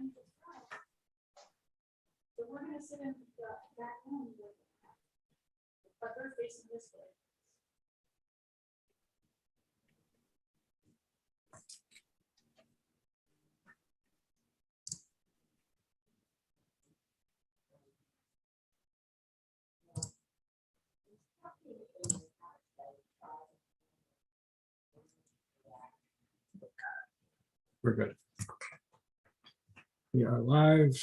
So we're gonna sit in the back room, but they're facing this way. We're good. We are live.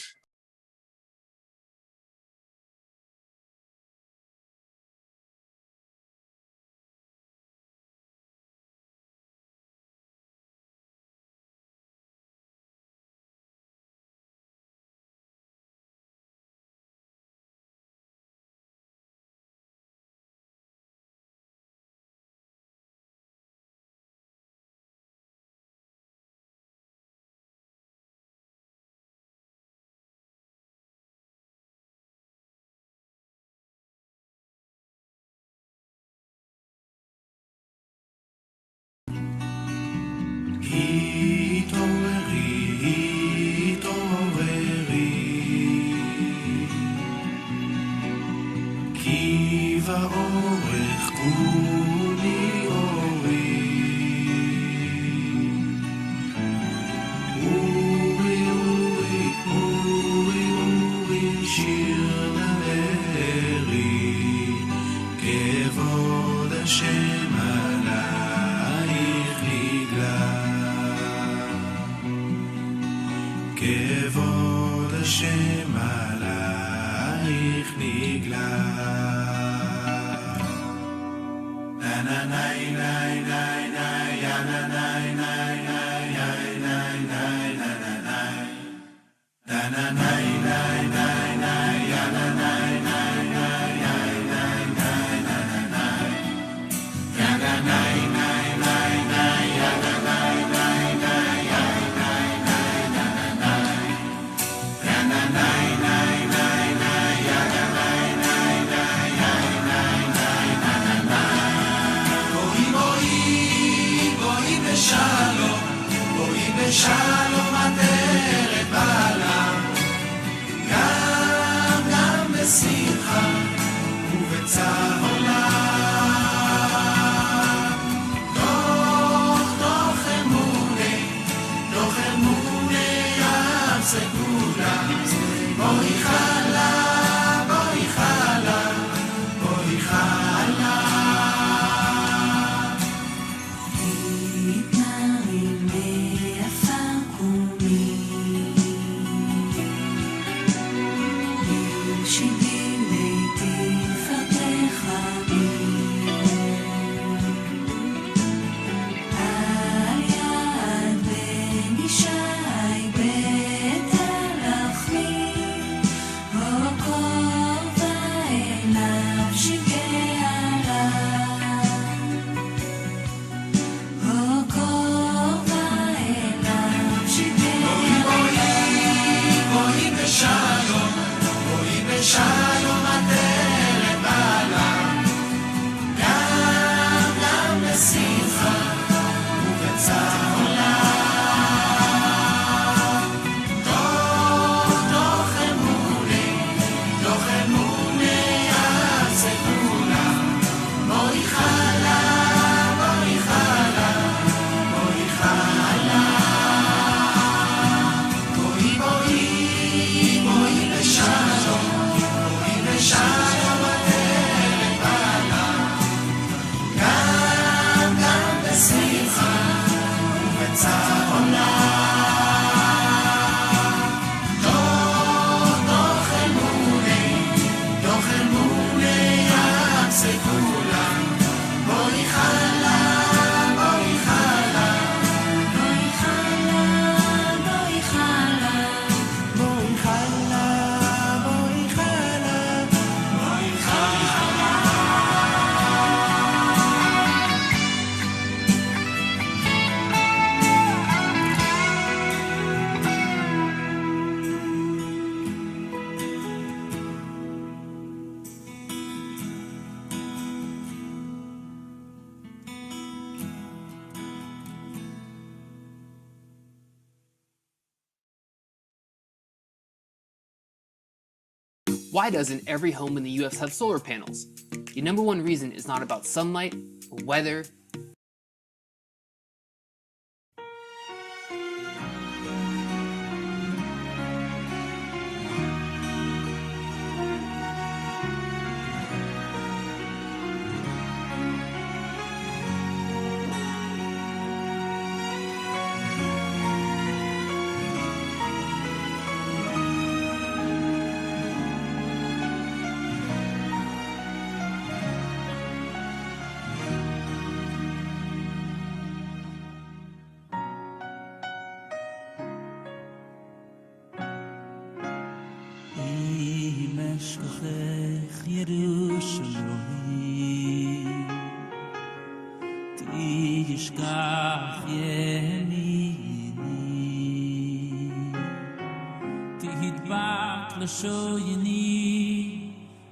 כבוד השם עלייך נגלה. נה נה נה נה נה נה יא נה נה נה נה יא נה נה נה נה נה נה נה נה נה נה יא נה נה נה נה יא נה נה נה נה יא נה נה נה נה יא נה שלום עטרת בעלה, גם בשמחה ובצער עולם. תוך אמונה יעשה כולה, בואי חלה, בואי חלה, בואי חלה. שלום עטרת בעלה, גם בשמחה ובצער עולם. תוך אמונה יעשה כולה, בואי חלה, בואי חלה, בואי חלה. בואי בשלום, שלום עטרת בעלה, גם בשמחה Why doesn't every home in the US have solar panels? The number one reason is not about sunlight, or weather, אם אשכחך ירושלים תשכח ימיני תדבק לשויני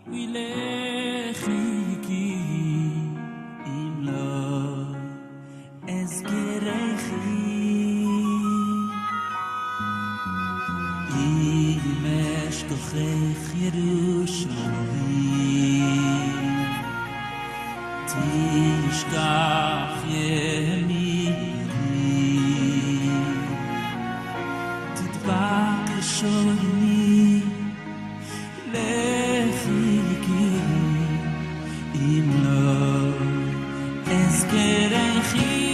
ולכי כי אם לא אזכרכי אם אשכחך ירושלים תשכח ימיני תדבק לשויני לכי כי אם לא אזכרכי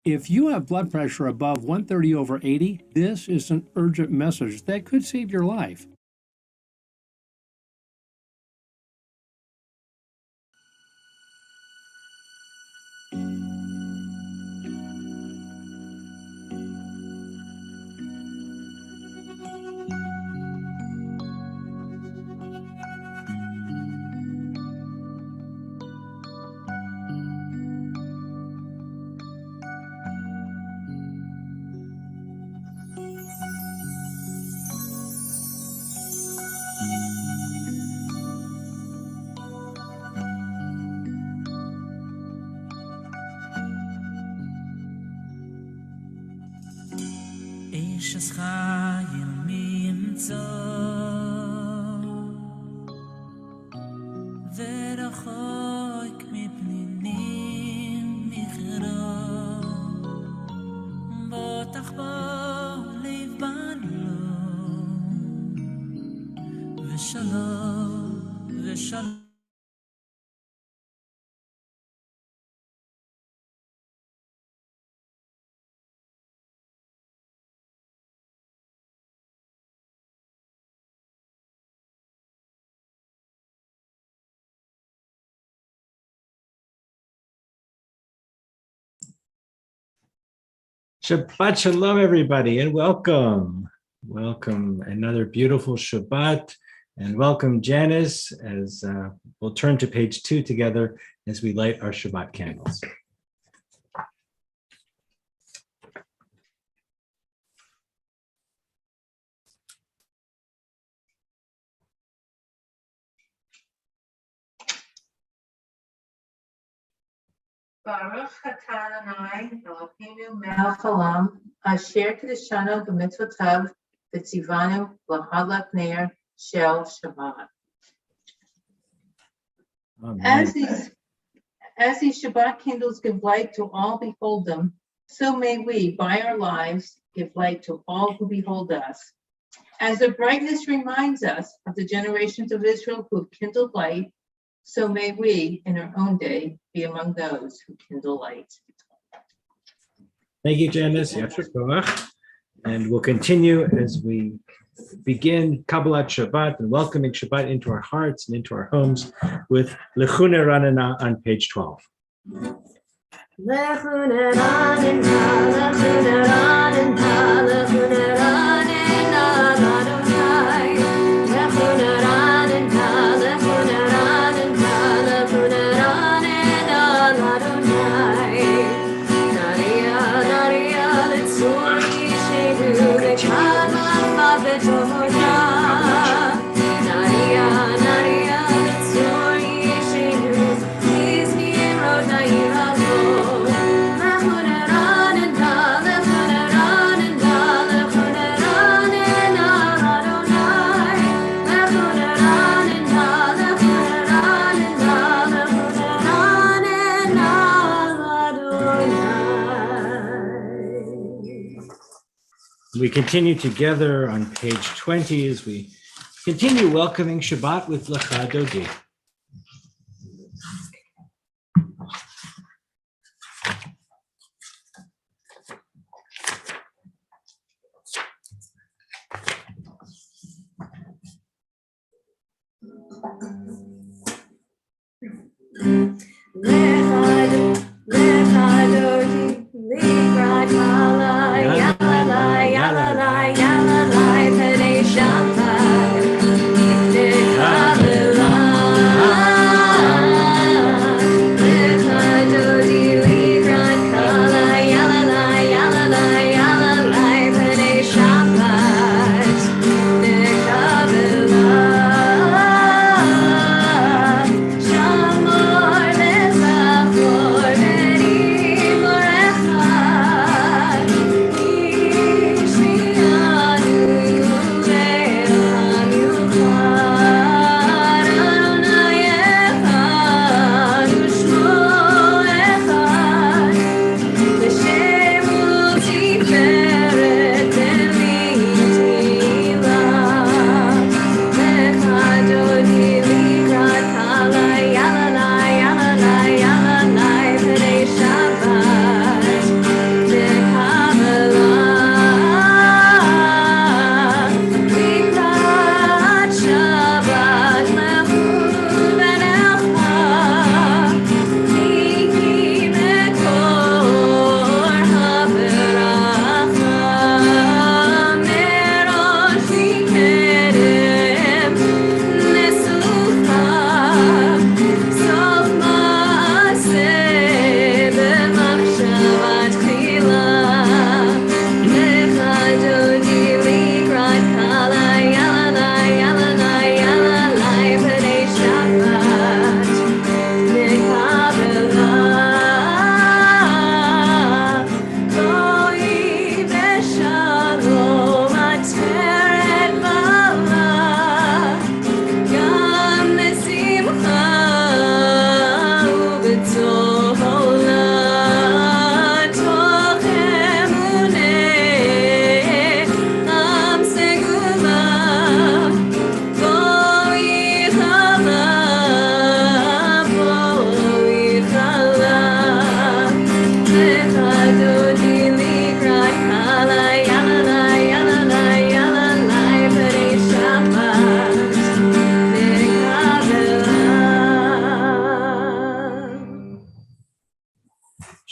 If you have blood pressure above 130/80, this is an urgent message that could save your life. איש es chayim mimtzo ורחוק מפנינים מכרו בוטח בו לבן לו ושלום ושלום Shabbat Shalom, everybody, and welcome. Welcome another beautiful Shabbat, and welcome Janice, as we'll turn to page 2 together as we light our Shabbat candles. Baruch atah Adonai Eloheinu melech haolam asher kiddushanu b'mitzvotav v'tzivanu l'hadlak ner shel Shabbat. As these Shabbat candles give light to all who behold them, so may we, by our lives, give light to all who behold us. As their brightness reminds us of the generations of Israel who have kindled light, so may we, in our own day, be among those who kindle light. Thank you, Janice. Yasher koach. And we'll continue as we begin Kabbalat Shabbat and welcoming Shabbat into our hearts and into our homes with Lechune Ranana on page 12. We continue together on page 20 as we continue welcoming Shabbat with Lecha Dodi.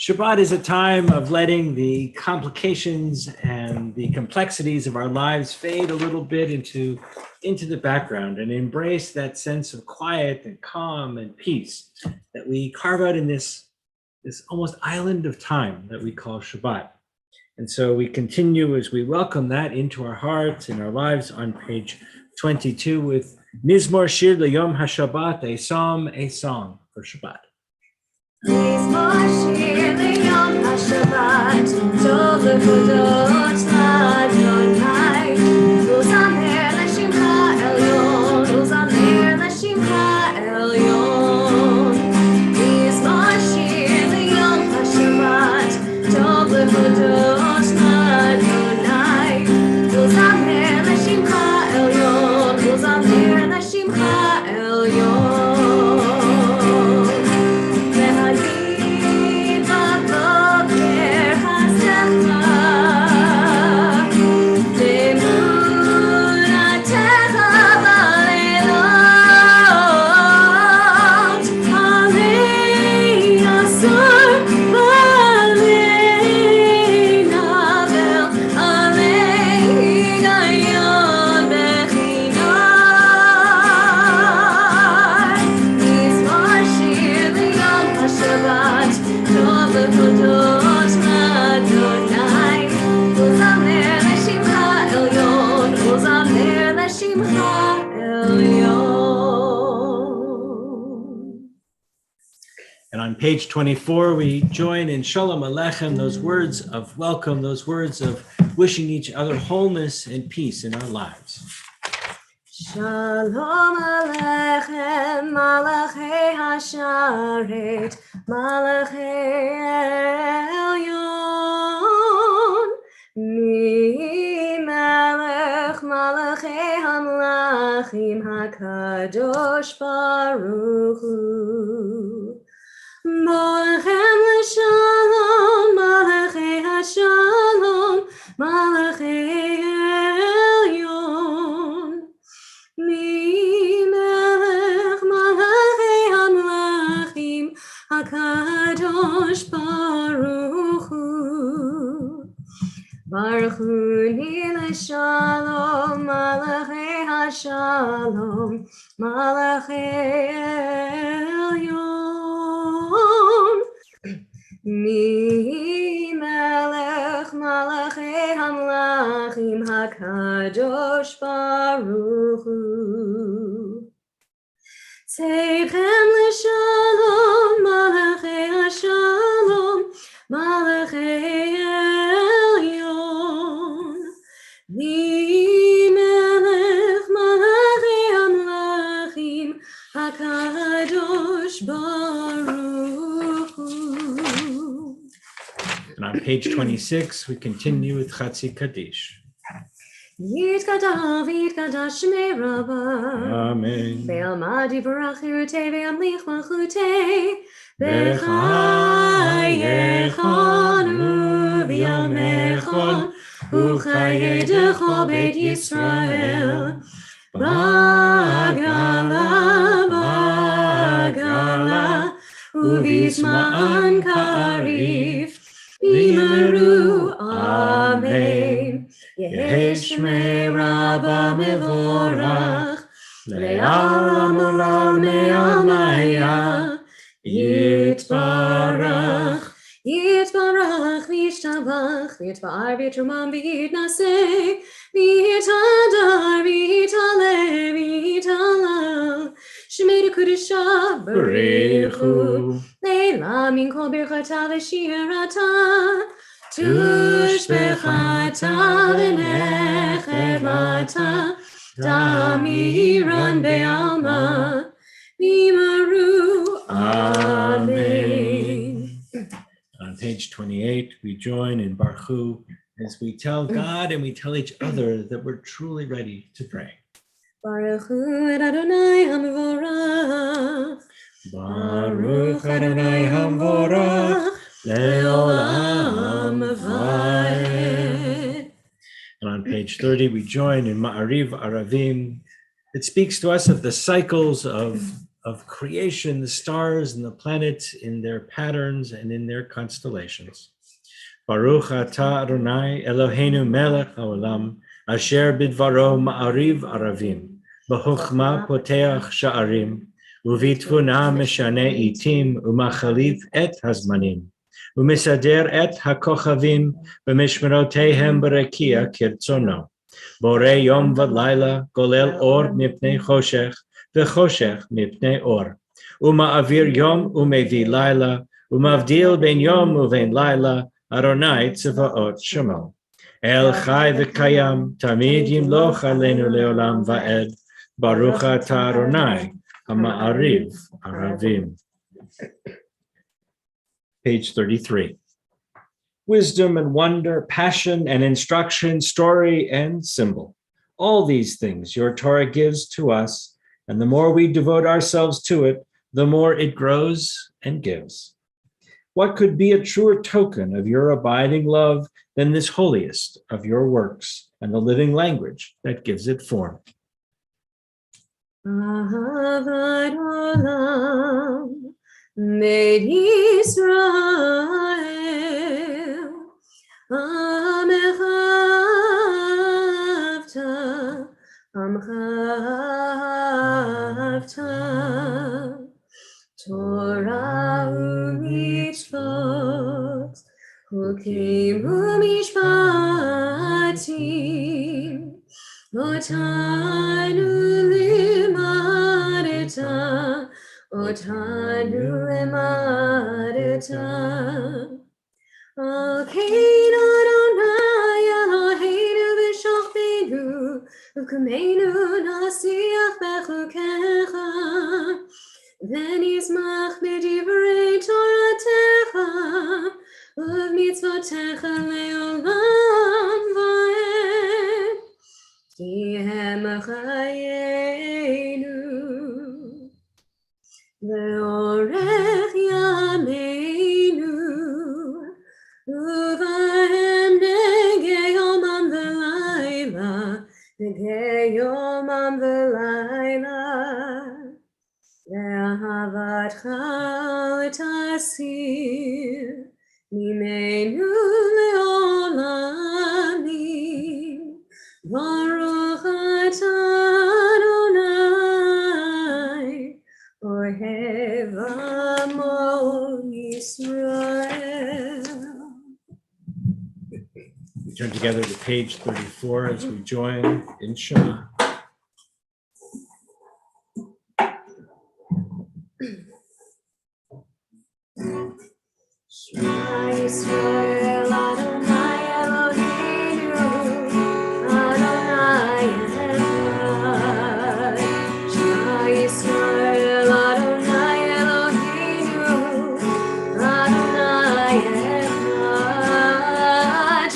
Shabbat is a time of letting the complications and the complexities of our lives fade a little bit into the background and embrace that sense of quiet and calm and peace that we carve out in this almost island of time that we call Shabbat. And so we continue as we welcome that into our hearts and our lives on page 22 with Mizmor Shir L'Yom HaShabbat, a psalm, a song for Shabbat. מזמור שיר ליום השבת, טוב לפודות לאדוני, ולזמר לשמך עליון, ולזמר לשמך עליון. מזמור שיר ליום השבת, טוב לפודות לאדוני, ולזמר לשמך עליון, ולזמר לשמך עליון. Page 24, we join in Shalom Aleichem, those words of welcome, those words of wishing each other wholeness and peace in our lives. Shalom Aleichem, Malachei Hasharet, Malachei Elyon, Mi Melech Malachei Hamlachim HaKadosh Baruch Hu. Molechem l'shalom, malachei hashalom, malachei elyon. Mi melech malachei hamlachim, hakadosh baruch hu. Baruch hu ni l'shalom, malachei hashalom, malachei elyon. Mi melech malachei hamlachim hakadosh baruch hu. Teichem l'shalom malachei hashalom malachei elyon. Mi melech malachei hamlachim hakadosh baruch hu. And on page 26, we continue with Chatzi Kaddish. Yitkadav, Yitkadav Shmei Rabbah. Amen. Ve'almad yivarach chirutei ve'amlich malchutei. V'chayechanu v'yamecha u'chayedecha Beit Yisrael. Bagala, bagala u'vizma'an ka'arif. Imaru, Amen. Yehi Shmei Rabbah mevorach, le'olam olam me'amaya. Yitbarach, Yitbarach, v'yishtabach, v'yitbar v'yitrumam v'yitnaseh, v'yitadar, v'yitaleh, v'yitalal. Shemei Kedusha Barechu. Leila min kol birchata v'shirata. Tush bechata v'nechemata. Damiran be'alma. Mimaru. Amen. On page 28, we join in Baruch as we tell God and we tell each other that we're truly ready to pray. Baruch hu Adonai Hamvorach. Baruch Adonai Hamvorach Le'olam Vaed. And on page 30, we join in Ma'ariv Aravim. It speaks to us of the cycles of of creation, the stars and the planets in their patterns and in their constellations. Baruch atah Adonai Eloheinu melech haolam, asher bidvaro ma'ariv aravim, b'chokhmah poteach sha'arim, uvitvuna meshane itim, umachalif et hazmanim, umisader et hakochavim, b'mishmerotehem b'rekia kirtzono. Bore yom v'layla, golel or mipnei choshech, v'choshech mipnei or. Uma'avir yom umevi layla, umavdil ben yom uven layla, Adonai Tzvaot Shemo. El Chai v'Kayam, Tamid Yimloch Aleinu Leolam Va'ed, Baruch Atah Adonai, Hama'ariv Aravim. Page 33. Wisdom and wonder, passion and instruction, story and symbol. All these things your Torah gives to us, and the more we devote ourselves to it, the more it grows and gives. What could be a truer token of your abiding love than this holiest of your works and the living language that gives it form? Ahavat olam, Beit Yisrael, Amecha avta, Amcha avta, Torah u'mitzvot, Chukim u'mishpatim, Otanu limadeta, Otanu limadeta. Alkein Adonai Eloheinu v'shachbenu, U'kameinu nasiach bechukecha, V'nizmach b'divrei Toratecha, U'v'mitzvotecha le'olam va'ed, Tihem chayenu, Ve'orech yameinu, Uvahem negei yomam v'layla, negei yomam v'layla, Ve'ahavatcha tasir, Mimenu le'olamim, Baruch atah Adonai, Ohev amo Yisrael. We turn together to page 34 as we join in Shema. Shema Yisrael Adonai Eloheinu, Adonai Echad. Shema Yisrael Adonai Eloheinu, Adonai Echad.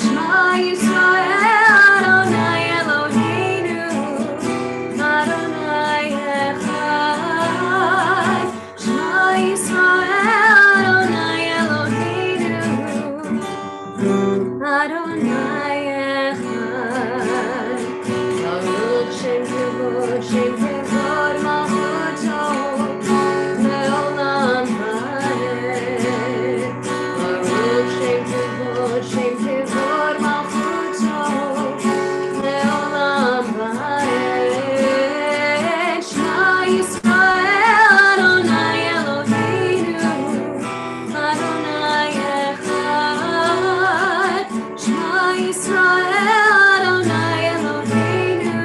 Shema Yisrael Adonai Eloheinu, Adonai Echad. Shema Yisrael Adonai Echad, Baruch Shem Kevod Malchuto, Le'olam Va'ed. Baruch Shem Kevod Malchuto, Le'olam Va'ed. Shema Yisrael Adonai Eloheinu, Adonai Echad. Shema Yisrael Adonai Eloheinu,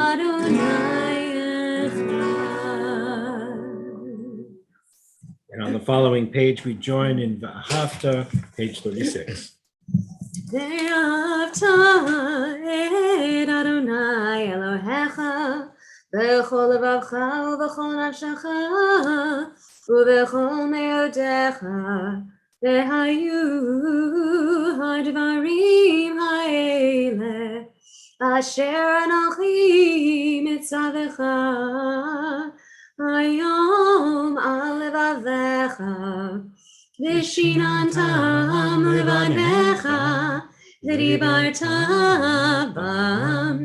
Adonai Echad. And on the following page, we join in V'ahavta, page 36. Ve'ahavta et Adonai Elohecha, b'chol levavcha u'b'chol nafshecha, u'b'chol me'odecha, ve'hayu hadvarim ha'ele, asher anochi mitzavecha, hayom al levavecha, v'shinantam levanecha, v'dibarta bam,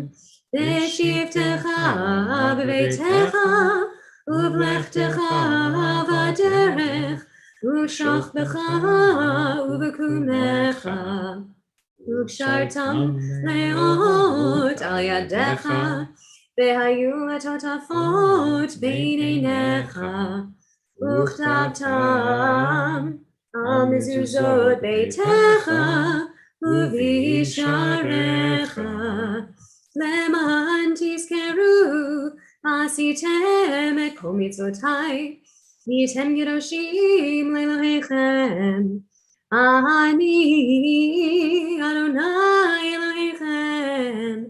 v'shivtecha b'beitecha, במלאכתך בדרך, ובשוכבך ובקומך, וקשרתם לאות על ידיך, והיו לטוטפות בין עיניך, וכתבתם על מזוזות ביתך ובישעריך, למען תזכרו עשיתם את כל מצוותיי, והייתם קדושים לאלוהיכם. אני אדוני אלוהיכם,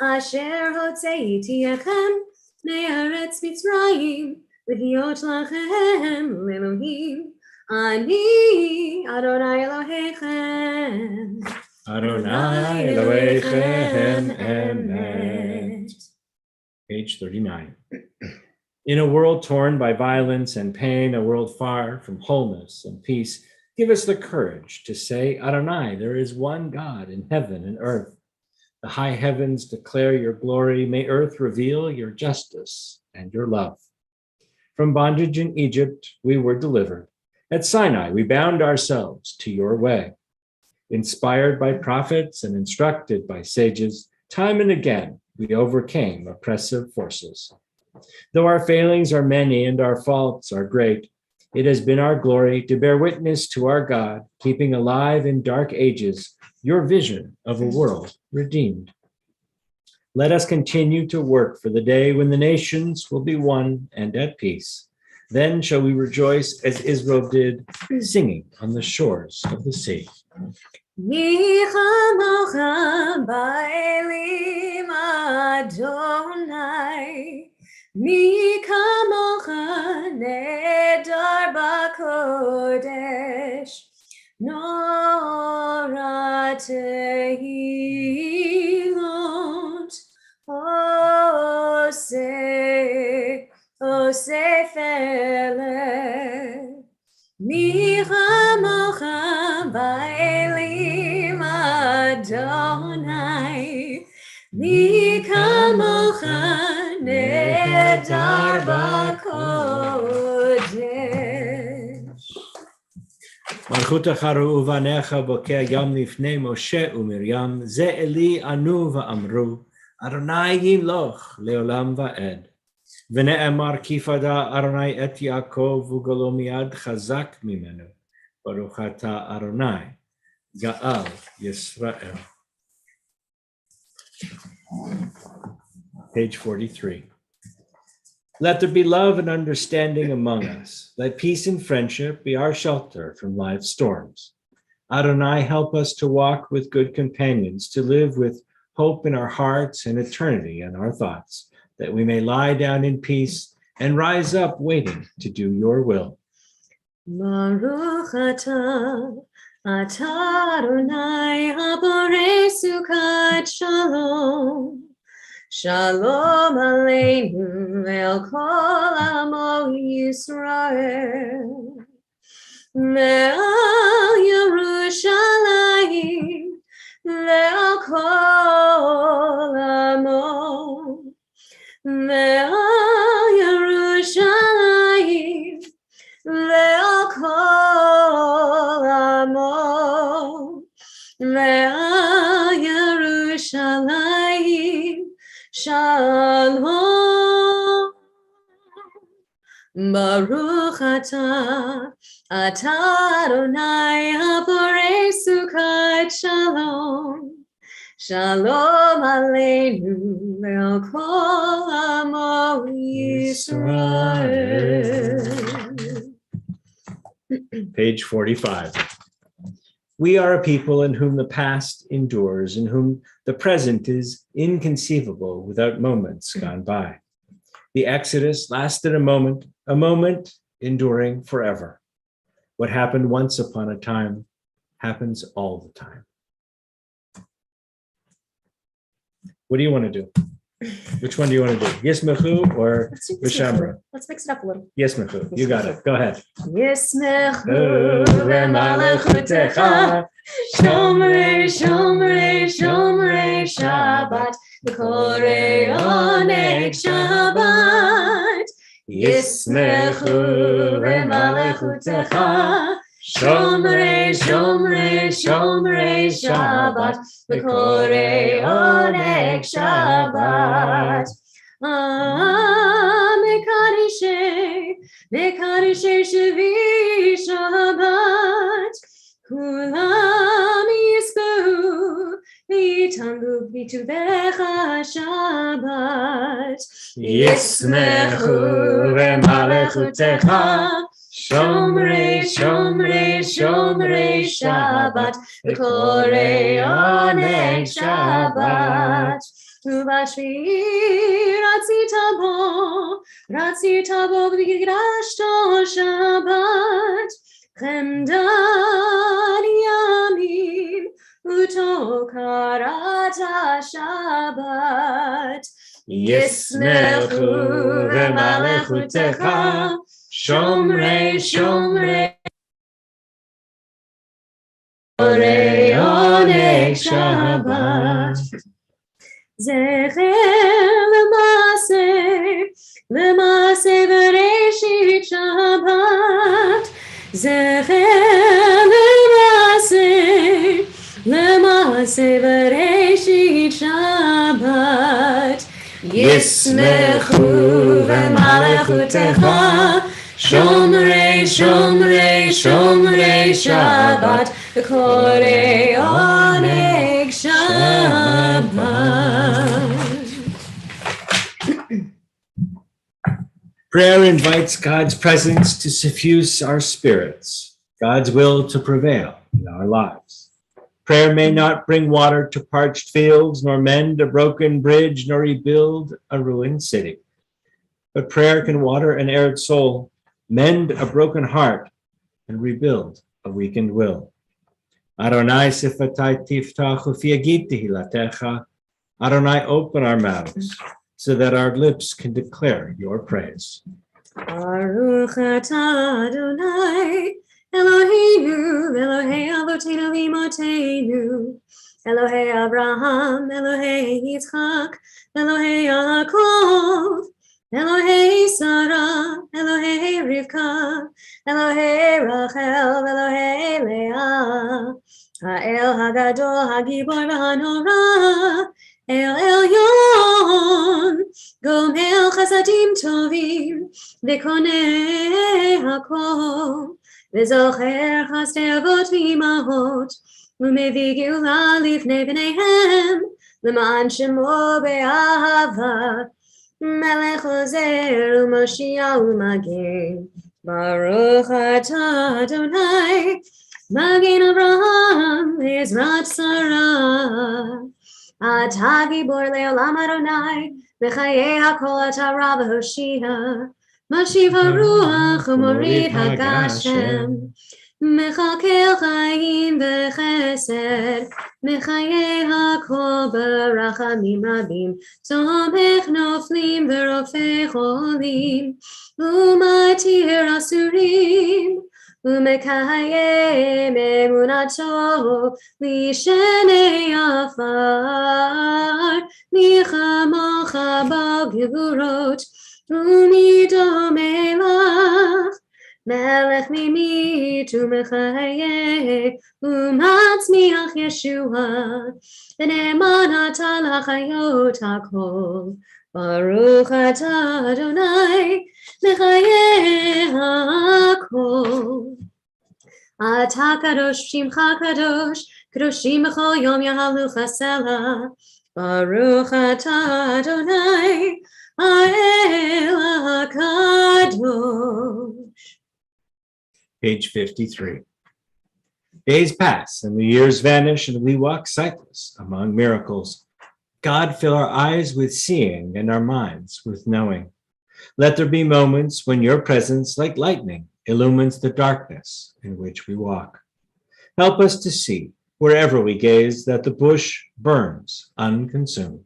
אשר הוצאתי אתכם מארץ מצרים, להיות לכם לאלוהים. אני אדוני אלוהיכם. Adonai Elohechem Emet. Page 39. In a world torn by violence and pain, a world far from wholeness and peace, give us the courage to say, Adonai, there is one God in heaven and earth. The high heavens declare your glory. May earth reveal your justice and your love. From bondage in Egypt, we were delivered. At Sinai, we bound ourselves to your way. Inspired by prophets and instructed by sages, time and again, we overcame oppressive forces. Though our failings are many and our faults are great, it has been our glory to bear witness to our God, keeping alive in dark ages your vision of a world redeemed. Let us continue to work for the day when the nations will be one and at peace. Then shall we rejoice as Israel did, singing on the shores of the sea. מי כמוך באלים אדוני, מי כמוך נהדר בקודש, נורא תהילות עושה פלא. מי כמוך באלים אדוני, מי כמוך נהדר בקודש. מלכותך ראו בניך בוקע ים לפני משה ומרים, זה אלי ענו ואמרו, אדוני ימלוך לעולם ועד. ונאמר כי פדה אדוני את יעקב וגלו מיד חזק ממנו. ברוך אתה אדוני, גאל ישראל. Page 43. Let there be love and understanding among us. Let peace and friendship be our shelter from life's storms. Adonai, help us to walk with good companions, to live with hope in our hearts and eternity in our thoughts, that we may lie down in peace and rise up waiting to do your will. Baruch atah Adonai haborei sukat shalom. Shalom aleinu el kol amo Yisrael. Me'al Yerushalayim ve'al kol amo. Me'al Yerushalayim ve'al kol amo. Me'al Yerushalayim Shalom. Baruch atah Adonai haborei sukat shalom. Shalom aleinu ve'al kol amo Yisrael. Page 45. We are a people in whom the past endures, in whom the present is inconceivable without moments gone by. The Exodus lasted a moment enduring forever. What happened once upon a time happens all the time. What do you want to do? Which one do you want to do? Yismechu or Vishamra? Let's mix it up a little. Yismechu. You got it. Go ahead. Yismechu le'malachutecha, shomrei, shomrei, shomrei Shabbat, v'korei oneg Shabbat. Yismechu v'malechutecha, Shomrei, Shomrei, Shomrei Shabbat, V'korei oneg Shabbat. Mekarishe Shvi Shabbat, Kulam Yisbehu, V'yitamru V'tuvecha Shabbat. Yismechu v'malechutecha, Shomrei, Shomrei, Shomrei Shabbat, V'korei oneg Shabbat. Uvashvi Ratzitabo v'yigrashto Shabbat, Chemdan Yamim, Uto Karata Shabbat. Yismechu v'malechutecha, Shomrei, Shomrei, V'korei oneg Shabbat. Zecher L'maaseh Bereshit Shabbat. Zecher L'maaseh Bereshit Shabbat. Yismechu v'malechutecha, Shomrei, Shomrei, Shomrei Shabbat, V'korei oneg Shabbat. Prayer invites God's presence to suffuse our spirits, God's will to prevail in our lives. Prayer may not bring water to parched fields, nor mend a broken bridge, nor rebuild a ruined city. But prayer can water an arid soul, mend a broken heart, and rebuild a weakened will. Adonai sifatai tiftach ufi agid tehilatecha. Adonai, open our mouths so that our lips can declare your praise. Baruch atah Adonai, Eloheinu, Elohei Avotenu v'Imotenu, Elohei Abraham, Elohei Yitzchak, Elohei Yaakov, Elohei Sarah, Elohei Rivka, Elohei Rachel, Elohei Leah, Ha'el Hagadol, Hagibor v'Hanora, El Elyon, Gomel Chasadim Tovim, V'konei Hakol, V'zocher Chasdei Avot v'Imahot, U'mevi Geula Lifnei B'neihem, L'ma'an Shemo Be'ahava, Melech Ozer U'Moshiach U'Magen, Baruch atah Adonai, Magen Avraham, Ezrat Sarah. Atah Gibor Le'olam Adonai, B'chayei hakol atah Rav Hoshia, Mashiv haruach u'morid hagashem, Mechalkel chayim v'chesed, Mechayei hakol b'rachamim rabim, Tomech noflim v'rofei cholim, U'matir asurim, U'mekayem emunato lishenei afar, Nichamocha bal gevurot, U'mido melach, Melech mimit u'mechayeh, U'matzmiach Yeshua, V'ne'eman atah l'chayot hakol, Baruch atah Adonai, Mechayeh hakol. Atah kadosh shimcha kadosh, Kadoshim b'chol yom yahalu chasela, Baruch atah Adonai, Ha'el HaKadosh. Page 53. Days pass and the years vanish and we walk sightless among miracles. God, fill our eyes with seeing and our minds with knowing. Let there be moments when your presence, like lightning, illumines the darkness in which we walk. Help us to see, wherever we gaze, that the bush burns unconsumed.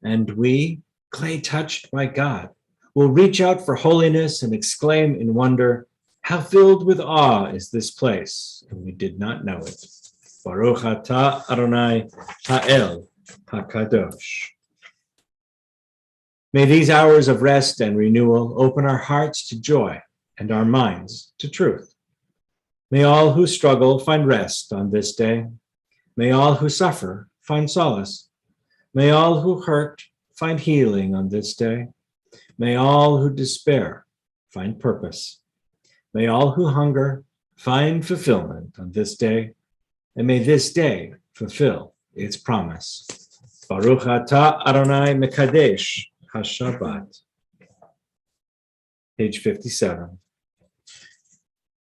And we, clay touched by God, will reach out for holiness and exclaim in wonder, how filled with awe is this place, and we did not know it. Baruch atah Adonai Ha'el HaKadosh. May these hours of rest and renewal open our hearts to joy and our minds to truth. May all who struggle find rest on this day. May all who suffer find solace. May all who hurt find healing on this day. May all who despair find purpose. May all who hunger find fulfillment on this day. And may this day fulfill its promise. Baruch atah Adonai Mekadesh HaShabbat. Page 57.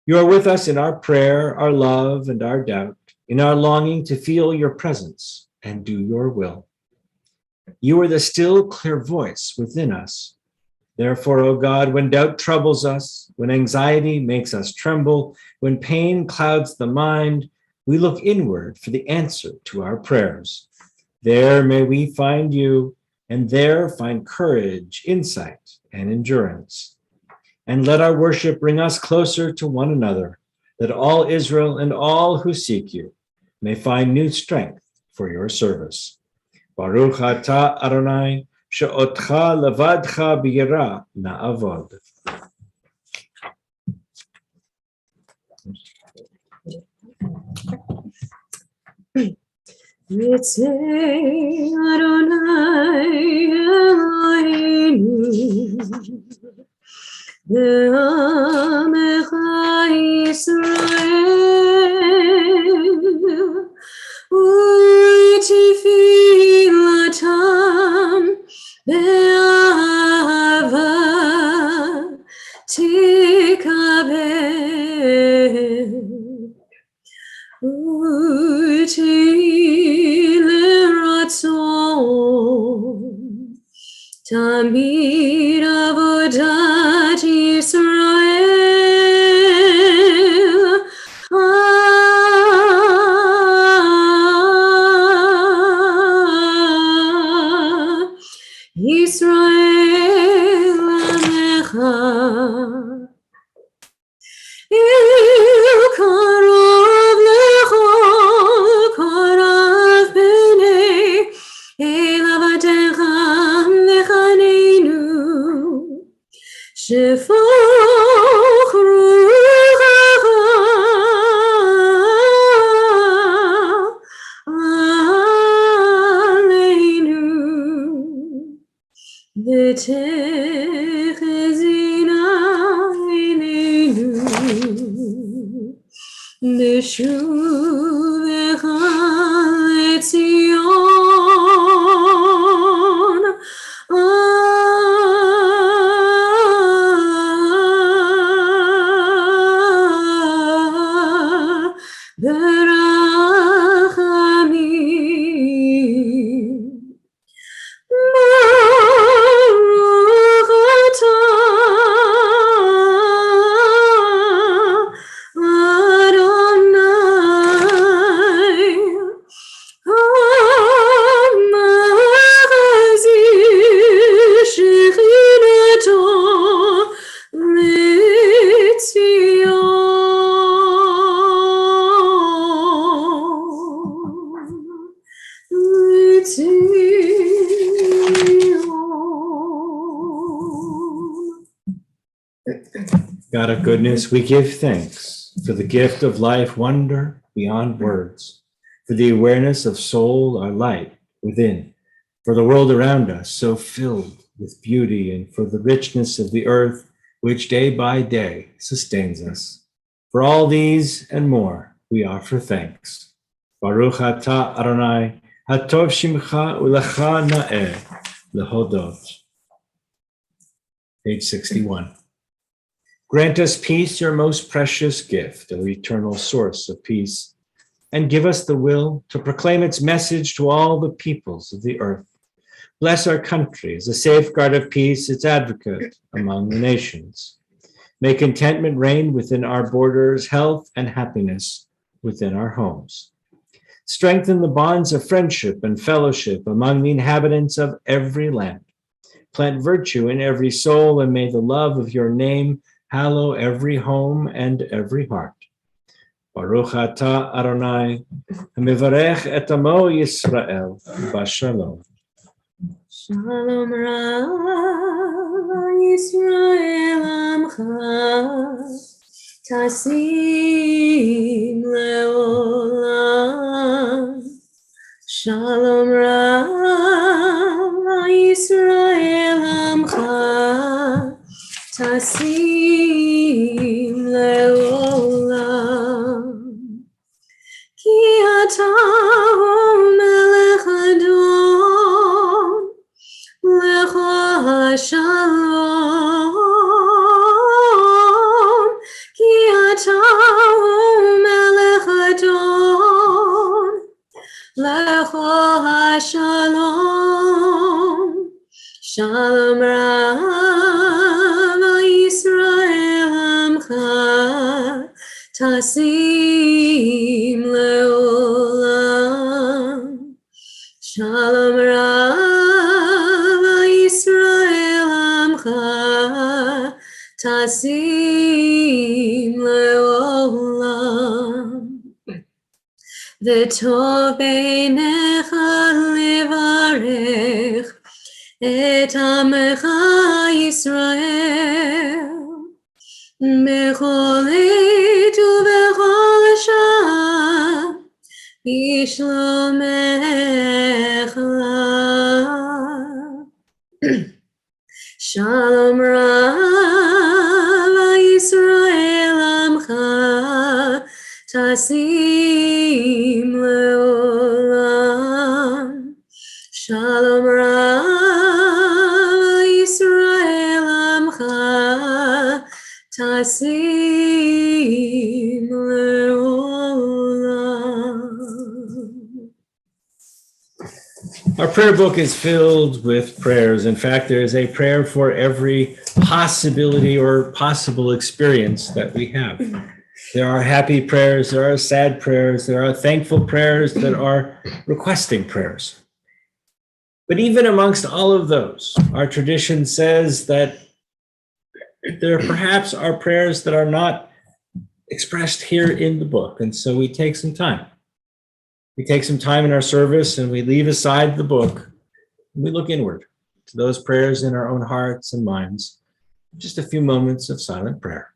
You are with us in our prayer, our love, and our doubt, in our longing to feel your presence and do your will. You are the still, clear voice within us. Therefore, O God, when doubt troubles us, when anxiety makes us tremble, when pain clouds the mind, we look inward for the answer to our prayers. There may we find you, and there find courage, insight, and endurance. And let our worship bring us closer to one another, that all Israel and all who seek you may find new strength for your service. Baruch atah Adonai, she'otcha levadcha b'yirah na'avod. Yitzhak Adonai Eloheinu Be'amecha Yisrael U'tefilatam be'ahava tikabel U'tehileratzon Tamid avodat Yisrael Yisrael Amecha Il karov lechol korav b'nei elavadecha lechaneinu shefoch ruchacha aleinu v'techezina einu Neshuvecha leTzion berachamim Baruch atah Adonai Hamachzir Shechinato God of goodness, we give thanks for the gift of life, wonder beyond words, for the awareness of soul, our light within, for the world around us so filled with beauty, and for the richness of the earth, which day by day sustains us. For all these and more, we offer thanks. Baruch atah Adonai, hatov shimcha ulecha na'eh lehodot. Page 61. Grant us peace, your most precious gift, O eternal source of peace, and give us the will to proclaim its message to all the peoples of the earth. Bless our country as a safeguard of peace, its advocate among the nations. May contentment reign within our borders, health and happiness within our homes. Strengthen the bonds of friendship and fellowship among the inhabitants of every land. Plant virtue in every soul, and may the love of your name hallow every home and every heart. Baruch atah Adonai, hamivarech et amo Yisrael b'shalom. Shalom Rav Yisrael Amcha Tasim Leolam. Shalom Rav Yisrael Amcha Tasim Leolam. Ki ata melech adon lecha shalom. Ki ata melech adon lecha shalom. Shalom Rav Yisrael Amcha Tasim Leolam. Shalom Rav Yisrael Amcha Tasim Leolam. V'tov beinecha levarech et amecha Yisrael bechol עת ובכל שעה בשלומך. Shalom Rav Yisrael Amcha Tasim Leolam. Shalom Rav Yisrael Amcha Tasim Leolam. Our prayer book is filled with prayers. In fact, there is a prayer for every possibility or possible experience that we have. There are happy prayers, there are sad prayers, there are thankful prayers, there are requesting prayers. But even amongst all of those, our tradition says that there perhaps are prayers that are not expressed here in the book. And so we take some time. We take some time in our service and we leave aside the book and we look inward to those prayers in our own hearts and minds. Just a few moments of silent prayer.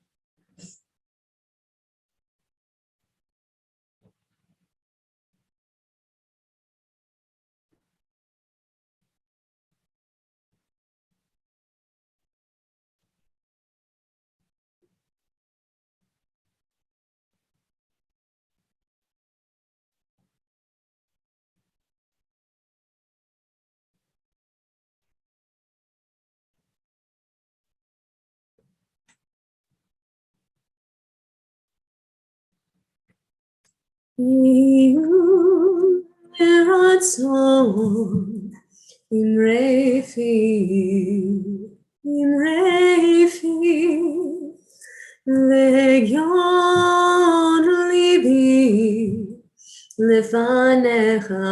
Ratzon im refi legion libi lefanecha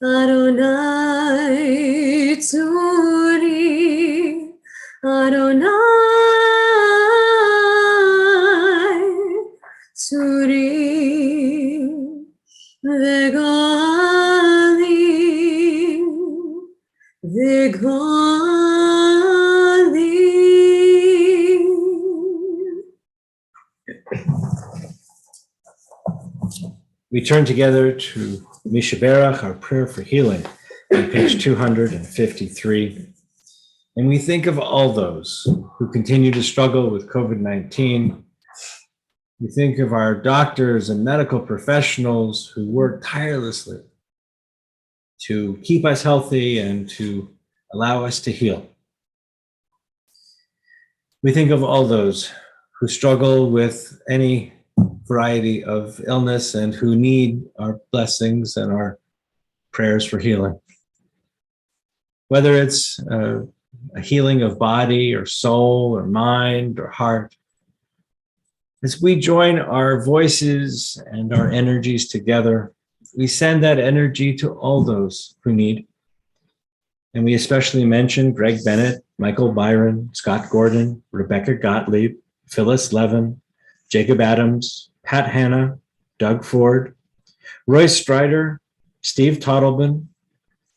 Adonai tzuri Adonai tzuri v'galim. We turn together to Mishaberach, our prayer for healing, on page 253. And we think of all those who continue to struggle with COVID-19. We think of our doctors and medical professionals who work tirelessly to keep us healthy and to allow us to heal. We think of all those who struggle with any variety of illness and who need our blessings and our prayers for healing. Whether it's a healing of body or soul or mind or heart, as we join our voices and our energies together, we send that energy to all those who need. And we especially mention Greg Bennett, Michael Byron, Scott Gordon, Rebecca Gottlieb, Phyllis Levin, Jacob Adams, Pat Hanna, Doug Ford, Roy Strider, Steve Tottleman,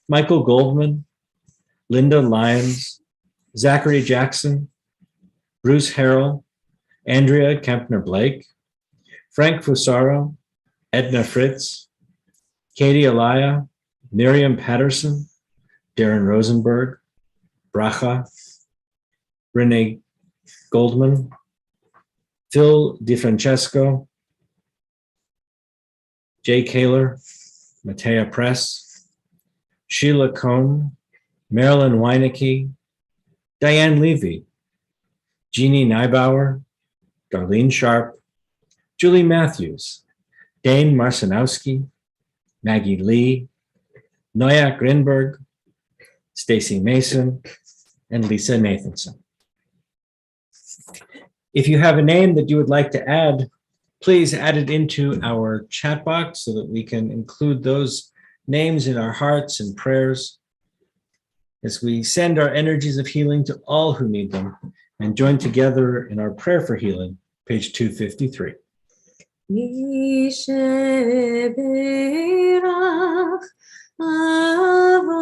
Michael Goldman, Linda Lyons, Zachary Jackson, Bruce Harrell, Andrea Kempner-Blake, Frank Fusaro, Edna Fritz, Katie Alaya, Miriam Patterson, Darren Rosenberg, Bracha, Renee Goldman, Phil DiFrancesco, Jay Kaler, Matea Press, Sheila Cohn, Marilyn Weinecke, Diane Levy, Jeannie Neibauer, Darlene Sharp, Julie Matthews, Dane Marcinowski, Maggie Lee, Noyak Grinberg, Stacy Mason, and Lisa Nathanson. If you have a name that you would like to add, please add it into our chat box so that we can include those names in our hearts and prayers as we send our energies of healing to all who need them and join together in our prayer for healing, page 253. Yisheberach Avotenu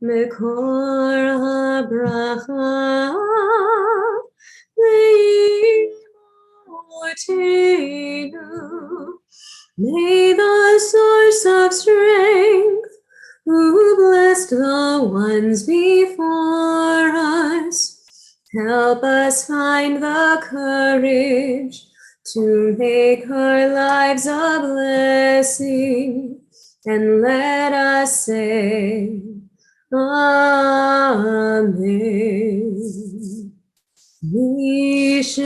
Mekor HaBracha Leimotenu. May the source of strength, who blessed the ones before us, help us find the courage to make our lives a blessing, and let us say, Amen. Yisheberach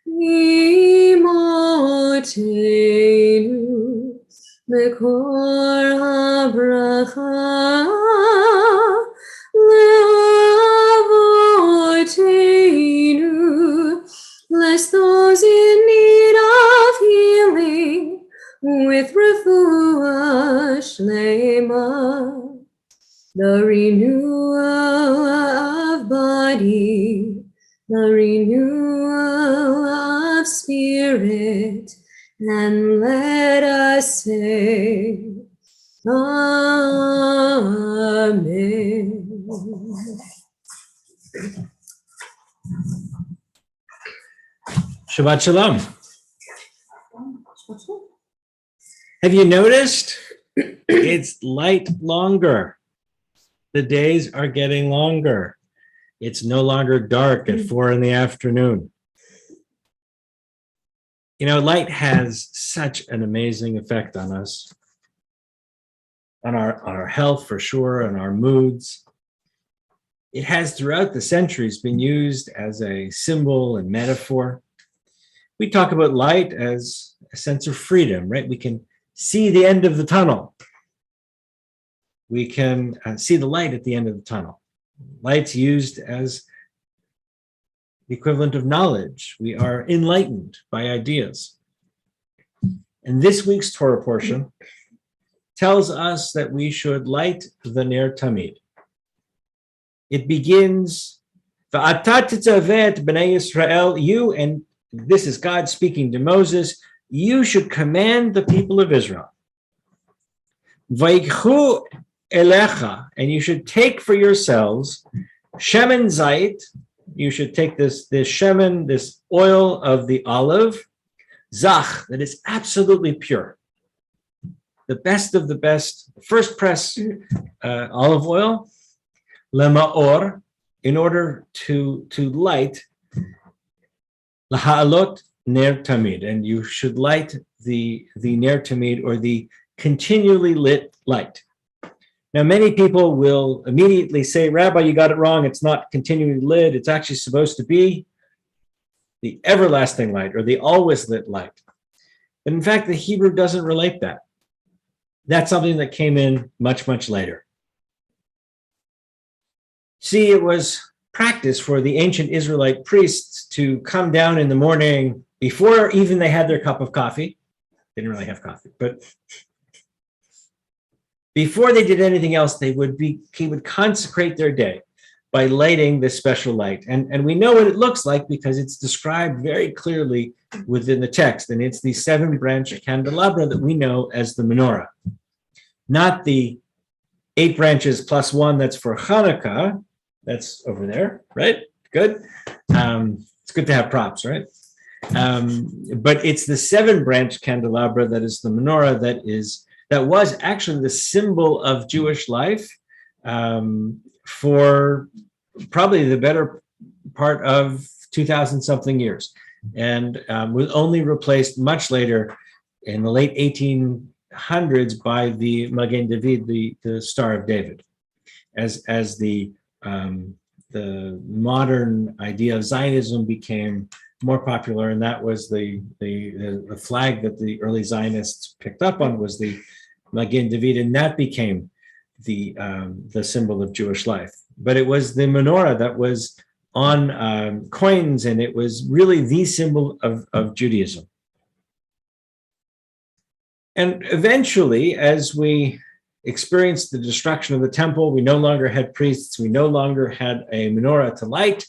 Imotenu Mekor HaBracha Leavotenu. Bless those in need of healing with refuah shlema, the renewal of body, the renewal of spirit, and let us say, Amen. Shabbat Shalom. Have you noticed? It's light longer. The days are getting longer. It's no longer dark at 4 in the afternoon. You know, light has such an amazing effect on us, on our health for sure, on our moods. It has throughout the centuries been used as a symbol and metaphor. We talk about light as a sense of freedom, right? We can see the end of the tunnel. We can see the light at the end of the tunnel. Light's used as the equivalent of knowledge. We are enlightened by ideas. And this week's Torah portion tells us that we should light the Ner Tamid. It begins, V'ata tetzaveh et b'nai Yisrael, you, and this is God speaking to Moses, you should command the people of Israel. Vayikhu elecha, and you should take for yourselves shemen zayit, you should take this shemen, this oil of the olive, zach, that is absolutely pure. The best of the best, first press olive oil, lemaor, in order to light laha'alot ner tamid, and you should light the ner tamid, or the continually lit light. Now, many people will immediately say, Rabbi, you got it wrong. It's not continually lit. It's actually supposed to be the everlasting light, or the always lit light. But in fact, the Hebrew doesn't relate that. That's something that came in much, much later. See, it was practice for the ancient Israelite priests to come down in the morning before even they had their cup of coffee. They didn't really have coffee, but before they did anything else, he would consecrate their day by lighting this special light. And we know what it looks like because it's described very clearly within the text, and it's the 7-branch candelabra that we know as the menorah, not the 8 branches plus 1 that's for Hanukkah. That's over there, right? Good. It's good to have props, right? But it's the 7-branch candelabra that is the menorah that was actually the symbol of Jewish life for probably the better part of 2,000 something years, and was only replaced much later in the late 1800s by the Magen David, the Star of David, as the modern idea of Zionism became more popular, and that was the flag that the early Zionists picked up on was the Magen David, and that became the symbol of Jewish life. But it was the menorah that was on coins, and it was really the symbol of Judaism. And eventually, as we experienced the destruction of the temple, we no longer had priests, we no longer had a menorah to light.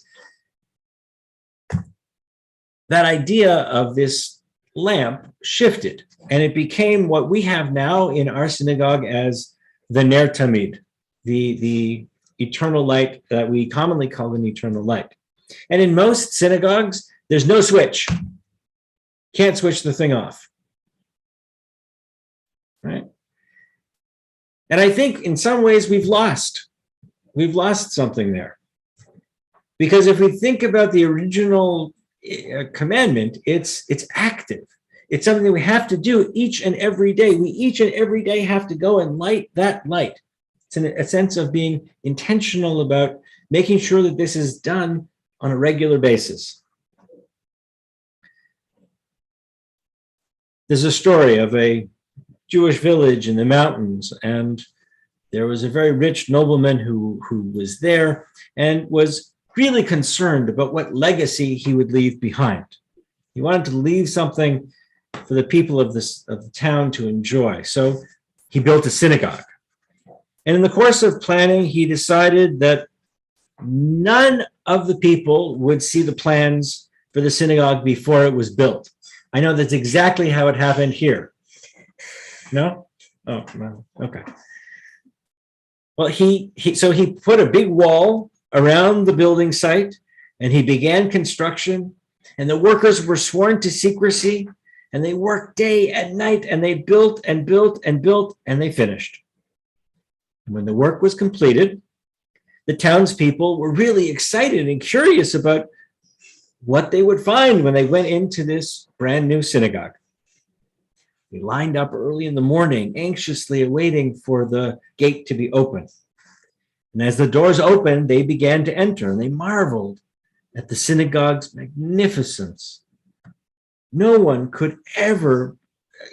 That idea of this lamp shifted, and it became what we have now in our synagogue as the Ner Tamid, the eternal light that we commonly call an eternal light. And in most synagogues, there's no switch. Can't switch the thing off. Right? And I think in some ways we've lost something there. Because if we think about the original commandment, it's active. It's something that we have to do each and every day. We each and every day have to go and light that light. It's a sense of being intentional about making sure that this is done on a regular basis. There's a story of a Jewish village in the mountains, and there was a very rich nobleman who was there and was really concerned about what legacy he would leave behind. He wanted to leave something for the people of the town to enjoy. So he built a synagogue. And in the course of planning, he decided that none of the people would see the plans for the synagogue before it was built. I know that's exactly how it happened here. No? Oh, no. Okay. Well, so he put a big wall around the building site, and he began construction, and the workers were sworn to secrecy, and they worked day and night, and they built and built and built, and they finished. And when the work was completed, the townspeople were really excited and curious about what they would find when they went into this brand new synagogue. They lined up early in the morning, anxiously awaiting for the gate to be opened. And as the doors opened, they began to enter, and they marveled at the synagogue's magnificence. No one could ever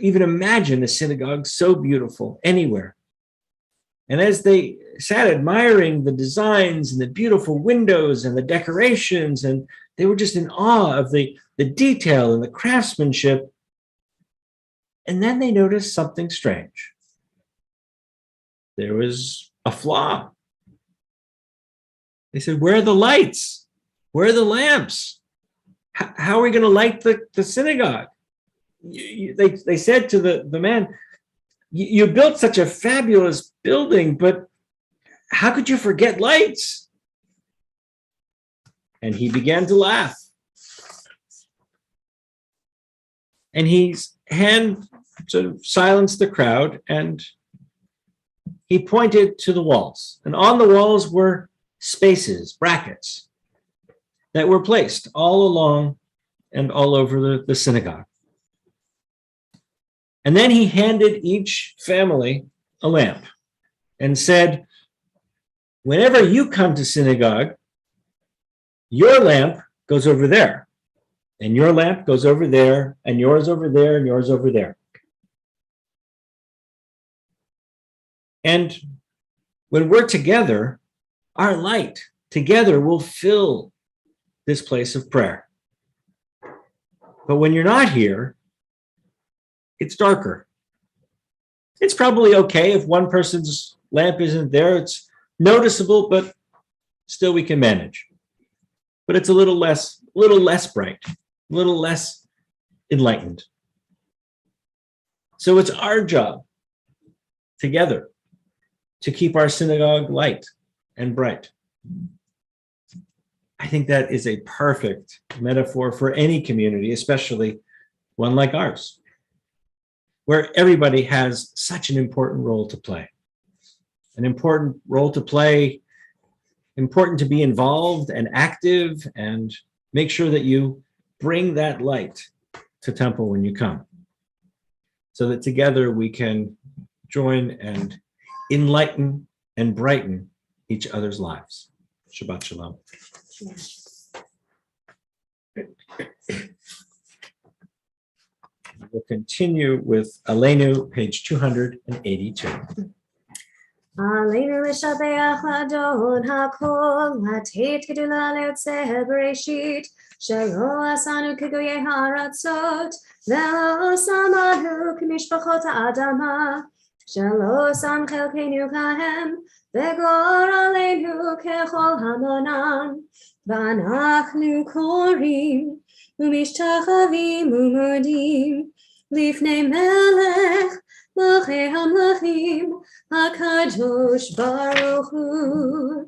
even imagine a synagogue so beautiful anywhere. And as they sat admiring the designs and the beautiful windows and the decorations, and they were just in awe of the detail and the craftsmanship. And then they noticed something strange. There was a flaw. They said, where are the lights? Where are the lamps? How are we going to light the synagogue? They said to the man, you built such a fabulous building, but how could you forget lights? And he began to laugh. And his hand sort of silenced the crowd, and he pointed to the walls. And on the walls were spaces, brackets, that were placed all along and all over the synagogue. And then he handed each family a lamp and said, whenever you come to synagogue, your lamp goes over there, and your lamp goes over there, and yours over there, and yours over there. And when we're together, our light together will fill this place of prayer. But when you're not here, it's darker. It's probably okay if one person's lamp isn't there. It's noticeable, but still we can manage. But it's a little less bright, a little less enlightened. So it's our job together to keep our synagogue light and bright. I think that is a perfect metaphor for any community, especially one like ours, where everybody has such an important role to play. An important role to play, important to be involved and active, and make sure that you bring that light to temple when you come, so that together we can join and enlighten and brighten each other's lives. Shabbat Shalom. We'll continue with Aleinu, page 282. עלינו לשבח לאדון הכל, לתת גדולה ליוצא בראשית, שלא עשנו כגויי הארצות, ולא שמנו כמשפחות האדמה, שלא שם חלקנו כהם, וגורלנו ככל המונם, ואנחנו קוראים ומשתחווים ומודים לפני מלך מלכי המלכים הקדוש ברוך הוא,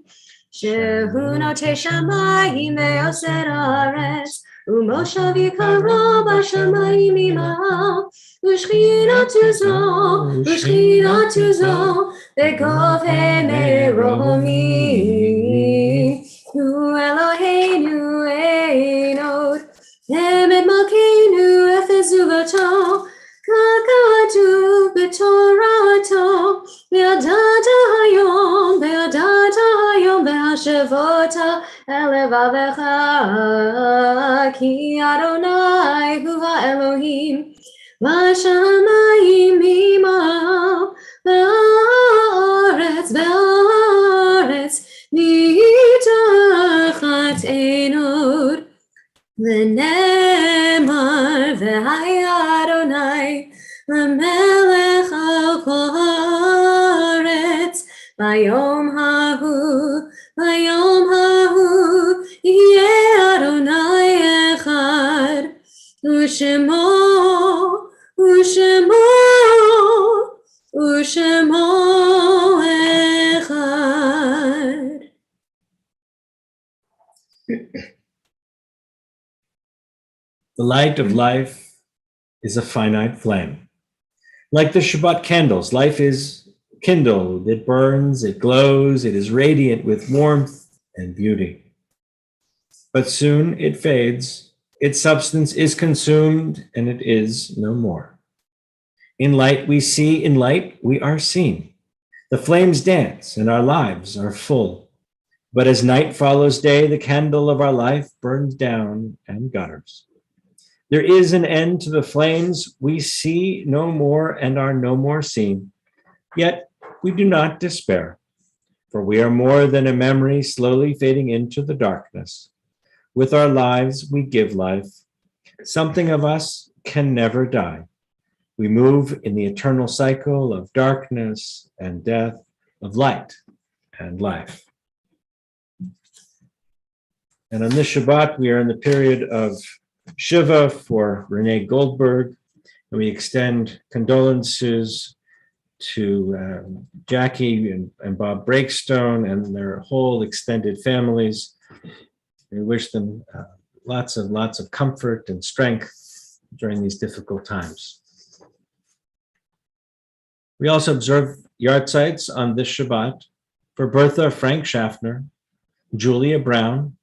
שהוא נוטה שמיים ויוסר ארץ, ומושב יקרו בשמיים עמו, ושכינתו זו בגובה מרומי. הוא אלוהינו אין עוד, אמת מלכנו אפס זולתו, ככתוב בתורתו, וידעת היום והשבות אל לבבך, כי אדוני הוא האלוהים, והשמיים עמו, והארץ מתחת אין עוד. ונאמר והיה אדוני למלך על כל הארץ, ביום ההוא יהיה אדוני אחד, ושמו אחד. The light of life is a finite flame. Like the Shabbat candles, life is kindled, it burns, it glows, it is radiant with warmth and beauty. But soon it fades, its substance is consumed, and it is no more. In light we see, in light we are seen. The flames dance, and our lives are full. But as night follows day, the candle of our life burns down and gutters. There is an end to the flames. We see no more and are no more seen. Yet we do not despair, for we are more than a memory slowly fading into the darkness. With our lives, we give life. Something of us can never die. We move in the eternal cycle of darkness and death, of light and life. And on this Shabbat, we are in the period of Shiva for Renee Goldberg, and we extend condolences to Jackie and Bob Breakstone and their whole extended families. We wish them lots of comfort and strength during these difficult times. We also observe yahrzeits on this Shabbat for Bertha Frank Schaffner, Julia Brown,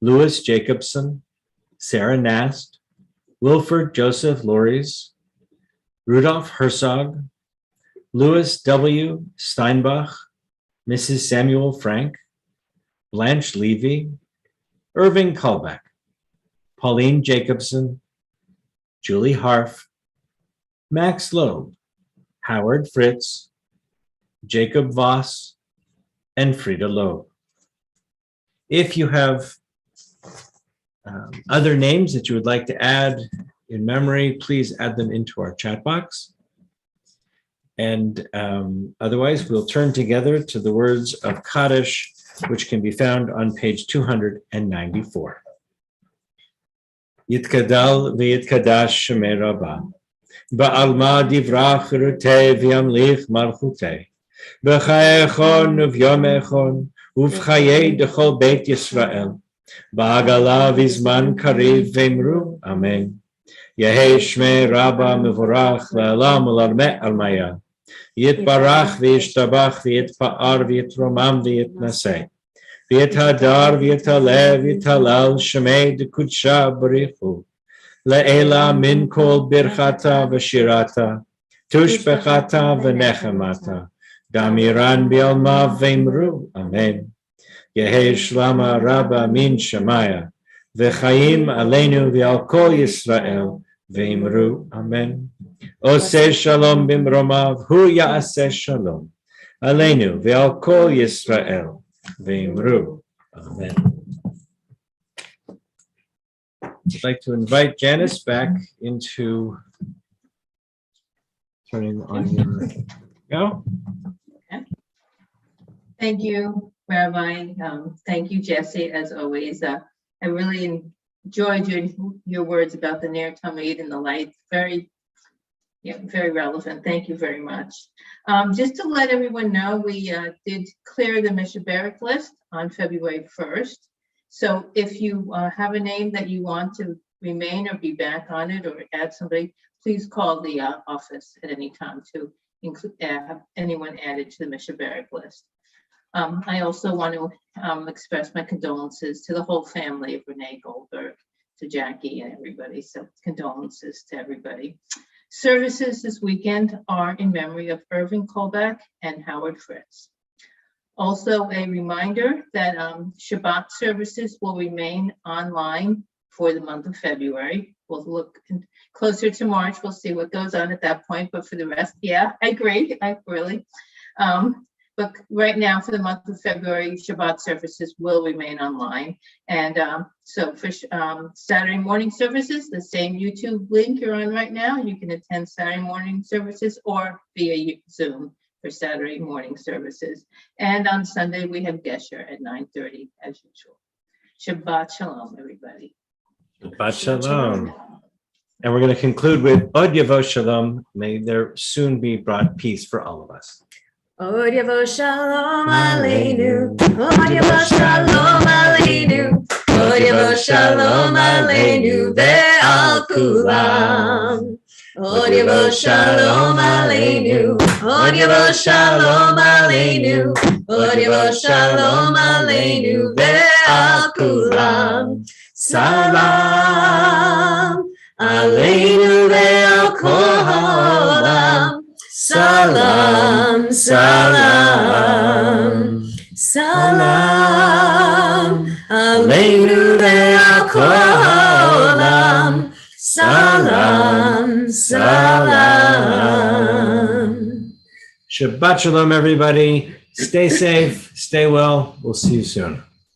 Louis Jacobson, Sarah Nast, Wilford Joseph Lories, Rudolph Herzog, Louis W. Steinbach, Mrs. Samuel Frank, Blanche Levy, Irving Kalbeck, Pauline Jacobson, Julie Harf, Max Loeb, Howard Fritz, Jacob Voss, and Frida Loeb. If you have other names that you would like to add in memory, please add them into our chat box. And otherwise, we'll turn together to the words of Kaddish, which can be found on page 294. יתגדל ויתקדש שמי רבה. בעלמא דברה חירותי וימליך מלכותי. בחיי אחון וביום אחון ובחיי דכל בית ישראל. בעגלה וזמן קריב ואמרו אמן. יהי שמי רבה מבורך לעולם ולעולמי עלמיה. יתברך וישתבח ויתפאר ויתרומם ויתנשא. ויתהדר ויתעלה ויתהלל שמי דקודשה בריחו. לעילה מן כל ברכתה ושירתה, תושבחתה ונחמתה, דמירן בעלמה ואמרו אמן. יהי שלמה רבה מן שמיה, וחיים עלינו ועל כל ישראל, ואמרו אמן. עושה שלום במרומיו, הוא יעשה שלום, עלינו ועל כל ישראל, ואמרו amen. I'd like to invite Janice back into turning on your go. Thank you, Rabbi. Thank you, Jesse, as always. I really enjoyed your words about the Ner Tamid and the light. Very relevant. Thank you very much. Just to let everyone know, we did clear the Mishaberic list on February 1st. So if you have a name that you want to remain or be back on it or add somebody, please call the office at any time to include have anyone added to the Mishaberic list. I also want to express my condolences to the whole family of Renee Goldberg, to Jackie and everybody. So condolences to everybody. Services this weekend are in memory of Irving Kolbach and Howard Fritz. Also, a reminder that Shabbat services will remain online for the month of February. We'll look closer to March. We'll see what goes on at that point. But for the rest, yeah, I agree. I really. But right now, for the month of February, Shabbat services will remain online. And so for Saturday morning services, the same YouTube link you're on right now, you can attend Saturday morning services or via Zoom for Saturday morning services. And on Sunday, we have Gesher at 9:30 as usual. Shabbat Shalom, everybody. Shabbat Shalom. And we're going to conclude with Od Yavo Shalom. May there soon be brought peace for all of us. Od Yavo Shalom Aleinu. Od Yavo Shalom Aleinu. Od Yavo Shalom Aleinu ve'al kulam. Od Yavo Shalom Aleinu. Od Yavo Shalom Aleinu. Od Yavo Shalom Aleinu ve'al kulam. Salam Aleinu ve'al kol ha'olam. Salam, salam, salam, aleinu ve'al kol ha'olam. Salam, salam. Shabbat Shalom, everybody. Stay safe, stay well. We'll see you soon.